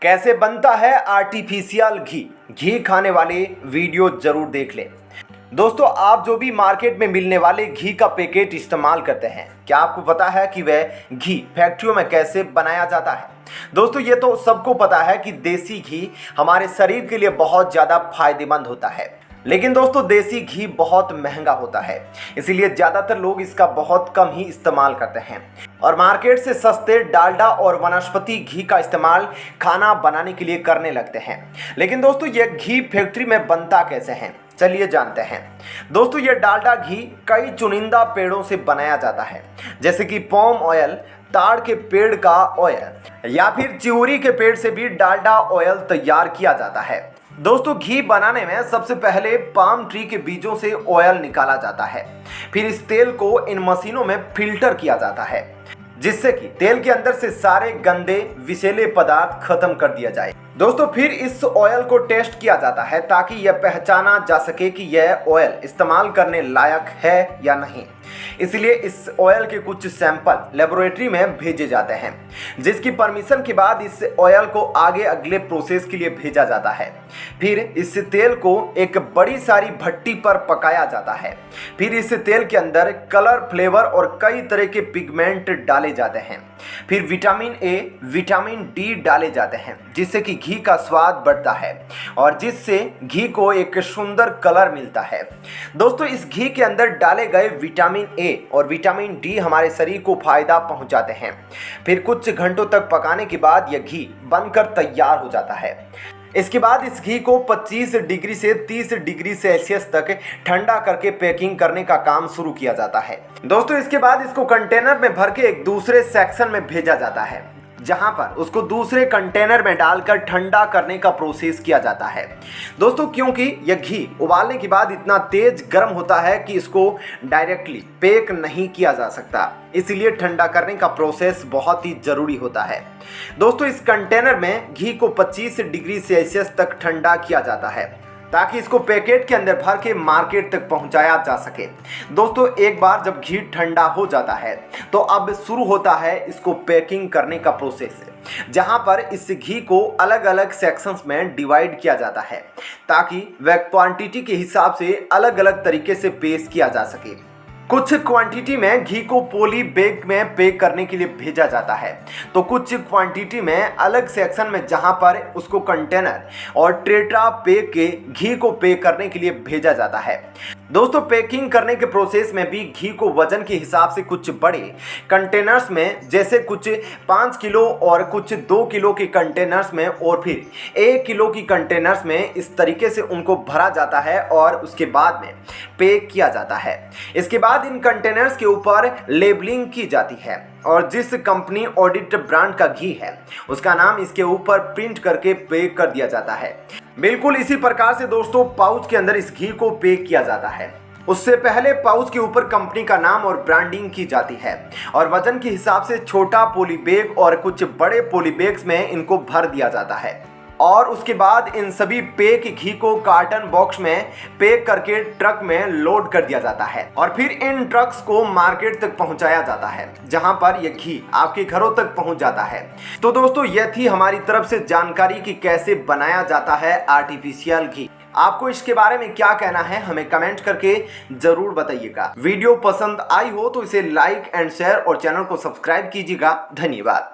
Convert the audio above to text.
कैसे बनता है आर्टिफिशियल घी। घी खाने वाले वीडियो जरूर देख लें। दोस्तों, आप जो भी मार्केट में मिलने वाले घी का पैकेट इस्तेमाल करते हैं, क्या आपको पता है कि वह घी फैक्ट्रियों में कैसे बनाया जाता है। दोस्तों, ये तो सबको पता है कि देसी घी हमारे शरीर के लिए बहुत ज़्यादा फायदेमंद होता है, लेकिन दोस्तों देसी घी बहुत महंगा होता है, इसीलिए ज़्यादातर लोग इसका बहुत कम ही इस्तेमाल करते हैं और मार्केट से सस्ते डालडा और वनस्पति घी का इस्तेमाल खाना बनाने के लिए करने लगते हैं। लेकिन दोस्तों, यह घी फैक्ट्री में बनता कैसे है, चलिए जानते हैं। दोस्तों, यह डालडा घी कई चुनिंदा पेड़ों से बनाया जाता है, जैसे कि पॉम ऑयल, ताड़ के पेड़ का ऑयल या फिर चिउरी के पेड़ से भी डालडा ऑयल तैयार किया जाता है। दोस्तों, घी बनाने में सबसे पहले पाम ट्री के बीजों से ऑयल निकाला जाता है। फिर इस तेल को इन मशीनों में फिल्टर किया जाता है, जिससे कि तेल के अंदर से सारे गंदे विषैले पदार्थ खत्म कर दिया जाए। दोस्तों, फिर इस ऑयल को टेस्ट किया जाता है ताकि यह पहचाना जा सके कि यह ऑयल इस्तेमाल करने लायक है या नहीं। इसलिए इस ऑयल के कुछ सैंपल लेबोरेटरी में भेजे जाते हैं, जिसकी परमिशन के बाद इस ऑयल को आगे अगले प्रोसेस के लिए भेजा जाता है। फिर इस तेल को एक बड़ी सारी भट्टी पर पकाया जाता है। फिर इस तेल के अंदर कलर, फ्लेवर और कई तरह के पिगमेंट डाले जाते हैं। फिर विटामिन ए, विटामिन डी डाले जाते हैं, जिससे कि घी का स्वाद बढ़ता है और जिससे घी को एक सुंदर कलर मिलता है। दोस्तों, इस घी के अंदर डाले गए विटामिन ए और विटामिन डी हमारे शरीर को फायदा पहुंचाते हैं। फिर कुछ घंटों तक पकाने के बाद यह घी बनकर तैयार हो जाता है। इसके बाद इस घी को 25 डिग्री से 30 डिग्री सेल्सियस तक ठंडा करके पैकिंग करने का काम शुरू किया जाता है। दोस्तों, इसके बाद इसको कंटेनर में भर के एक दूसरे सेक्शन में भेजा जाता है, जहां पर उसको दूसरे कंटेनर में डालकर ठंडा करने का प्रोसेस किया जाता है। दोस्तों, क्योंकि यह घी उबालने के बाद इतना तेज गर्म होता है कि इसको डायरेक्टली पैक नहीं किया जा सकता, इसलिए ठंडा करने का प्रोसेस बहुत ही ज़रूरी होता है। दोस्तों, इस कंटेनर में घी को 25 डिग्री सेल्सियस तक ठंडा किया जाता है ताकि इसको पैकेट के अंदर भर के मार्केट तक पहुंचाया जा सके। दोस्तों, एक बार जब घी ठंडा हो जाता है तो अब शुरू होता है इसको पैकिंग करने का प्रोसेस, जहां पर इस घी को अलग अलग सेक्शंस में डिवाइड किया जाता है ताकि वह क्वांटिटी के हिसाब से अलग अलग तरीके से पेश किया जा सके। कुछ क्वांटिटी में घी को पॉली बैग में पैक करने के लिए भेजा जाता है, तो कुछ क्वांटिटी में अलग सेक्शन में जहां पर उसको कंटेनर और टेट्रा पैक के घी को पैक करने के लिए भेजा जाता है। दोस्तों, पैकिंग करने के प्रोसेस में भी घी को वजन के हिसाब से कुछ बड़े कंटेनर्स में, जैसे कुछ 5 किलो और कुछ 2 किलो के कंटेनर्स में और फिर 1 किलो की कंटेनर्स में, इस तरीके से उनको भरा जाता है और उसके बाद में पैक किया जाता है। इसके बाद इन कंटेनर्स के ऊपर लेबलिंग की जाती है और जिस कंपनी ऑडिट ब्रांड का घी है उसका नाम इसके ऊपर प्रिंट करके पैक कर दिया जाता है। बिल्कुल इसी प्रकार से दोस्तों, पाउच के अंदर इस घी को पैक किया जाता है। उससे पहले पाउच के ऊपर कंपनी का नाम और ब्रांडिंग की जाती है और वजन के हिसाब से छोटा पॉली बैग और कुछ बड़े पॉली बैग्स में इनको भर दिया जाता है और उसके बाद इन सभी पैक घी को कार्टन बॉक्स में पैक करके ट्रक में लोड कर दिया जाता है और फिर इन ट्रक्स को मार्केट तक पहुंचाया जाता है, जहां पर यह घी आपके घरों तक पहुंच जाता है। तो दोस्तों, यह थी हमारी तरफ से जानकारी कि कैसे बनाया जाता है आर्टिफिशियल घी। आपको इसके बारे में क्या कहना है, हमें कमेंट करके जरूर बताइएगा। वीडियो पसंद आई हो तो इसे लाइक एंड शेयर और चैनल को सब्सक्राइब कीजिएगा। धन्यवाद।